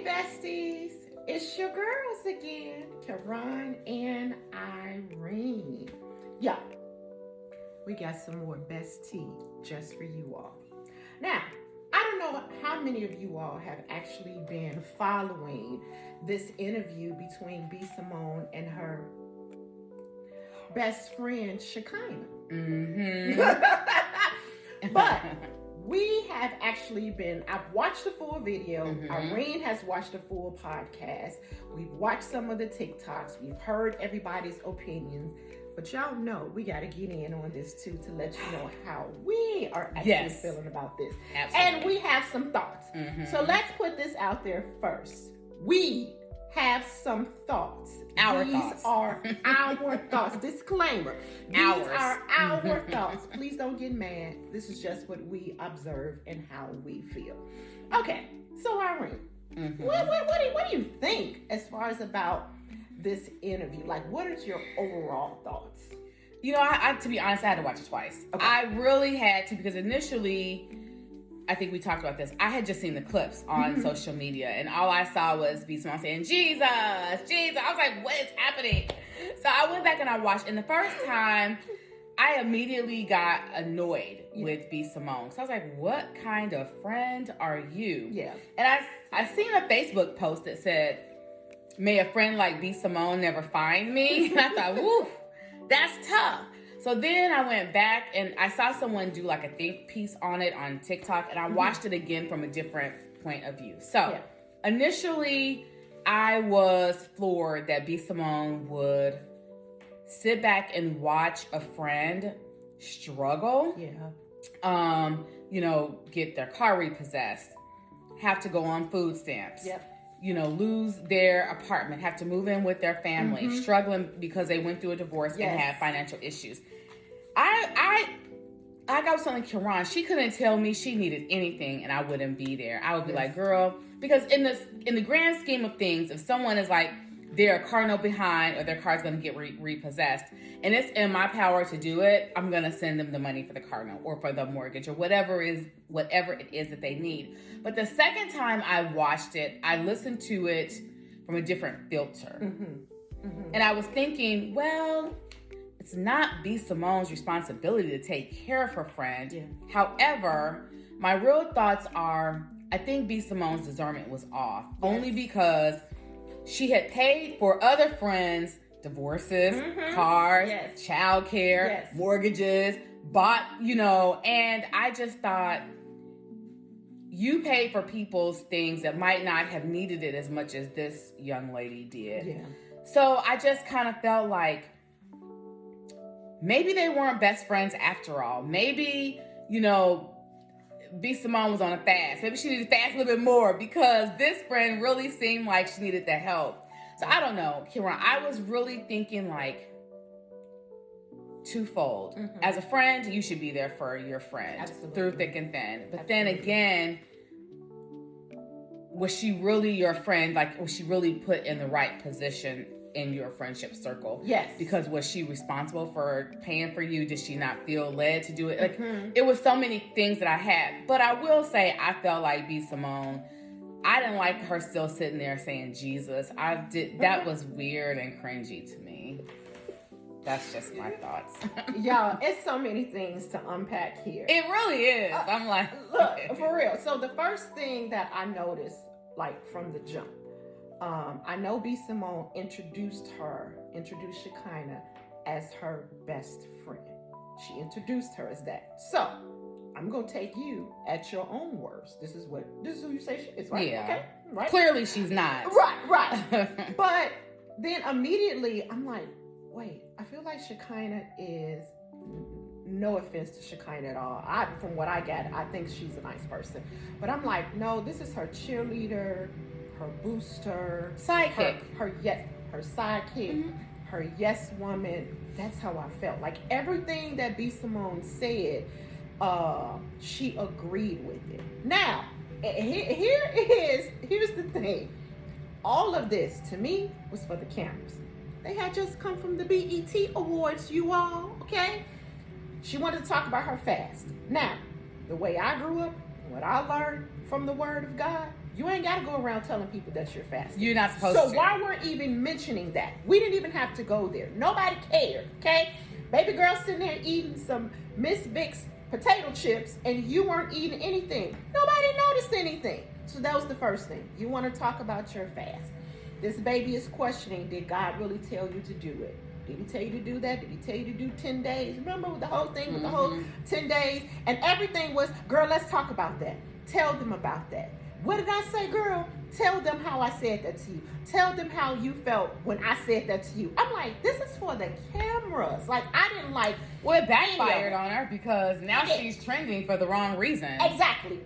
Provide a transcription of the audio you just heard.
Hey besties, it's your girls again, Karan and Irene. Yeah, we got some more Bestie just for you all. Now, I don't know how many of you all have actually been following this interview between B. Simone and her best friend, Shekinah. But we have actually I've watched the full video. Irene has watched the full podcast. We've watched some of the TikToks. We've heard everybody's opinions. But y'all know we got to get in on this too to let you know how we are actually feeling about this. Absolutely. And we have some thoughts. So let's put this out there first. We have some thoughts. These are our thoughts. Disclaimer. These are our thoughts. Please don't get mad. This is just what we observe and how we feel. Okay, so Irene, what do you think as far as about this interview? Like, what is your overall thoughts? You know, I to be honest, I had to watch it twice. Okay. I really had to, because initially, I think we talked about this, I had just seen the clips on social media, and all I saw was B. Simone saying, Jesus. I was like, what is happening? So I went back and I watched, and the first time, I immediately got annoyed with B. Simone. So I was like, what kind of friend are you? Yeah. And I seen a Facebook post that said, may a friend like B. Simone never find me. And I thought, woof, that's tough. So then I went back and I saw someone do like a think piece on it on TikTok, and I watched it again from a different point of view. So initially I was floored that B. Simone would sit back and watch a friend struggle. You know, get their car repossessed, have to go on food stamps. You know, lose their apartment, have to move in with their family, struggling because they went through a divorce and had financial issues. I was telling Karan, she couldn't tell me she needed anything and I wouldn't be there. I would be like, girl, because in the grand scheme of things, if someone is like, they're a car note behind or their car's going to get repossessed and it's in my power to do it, I'm going to send them the money for the car note or for the mortgage or whatever it is that they need. But the second time I watched it, I listened to it from a different filter. And I was thinking, well, it's not B. Simone's responsibility to take care of her friend. However, my real thoughts are, I think B. Simone's discernment was off. Only because she had paid for other friends' divorces, cars, childcare, mortgages, bought, you know, and I just thought, you paid for people's things that might not have needed it as much as this young lady did. So I just kind of felt like maybe they weren't best friends after all. Maybe, you know, B. Simone was on a fast. Maybe she needed to fast a little bit more because this friend really seemed like she needed the help. So I don't know, Kiran, I was really thinking like twofold. As a friend, you should be there for your friend through thick and thin. But then again, was she really your friend? Like, was she really put in the right position in your friendship circle? Because was she responsible for paying for you? Did she not feel led to do it? Like, it was so many things that I had. But I will say, I felt like B. Simone, I didn't like her still sitting there saying Jesus. That was weird and cringy to me. That's just my thoughts. Y'all, it's so many things to unpack here. It really is. I'm like, look, for real. So the first thing that I noticed, like from the jump, I know B. Simone introduced Shekinah as her best friend. She introduced her as that. So I'm gonna take you at your own words. This is who you say she is, right? Yeah. Okay. Right. Clearly she's not. Right. But then immediately I'm like, wait, I feel like Shekinah is, no offense to Shekinah at all. From what I get, I think she's a nice person. But I'm like, no, this is her cheerleader, her booster, sidekick, her sidekick, her yes woman. That's how I felt. Like everything that B. Simone said, she agreed with it. Now, here's the thing. All of this to me was for the cameras. They had just come from the BET Awards, you all, okay? She wanted to talk about her fast. Now, the way I grew up, what I learned from the Word of God, You ain't got to go around telling people that you're fasting. You're not supposed to. So why we're even mentioning that? We didn't even have to go there. Nobody cared, okay? Baby girl sitting there eating some Miss Vicks potato chips and you weren't eating anything. Nobody noticed anything. So that was the first thing. You want to talk about your fast. This baby is questioning, did God really tell you to do it? Did he tell you to do that? Did he tell you to do 10 days? Remember the whole thing with the whole 10 days? And everything was, girl, let's talk about that. Tell them about that. What did I say, girl? Tell them how I said that to you. Tell them how you felt when I said that to you. I'm like, this is for the cameras. Like, I didn't like. Well, it backfired on her because now she's trending for the wrong reason. Exactly.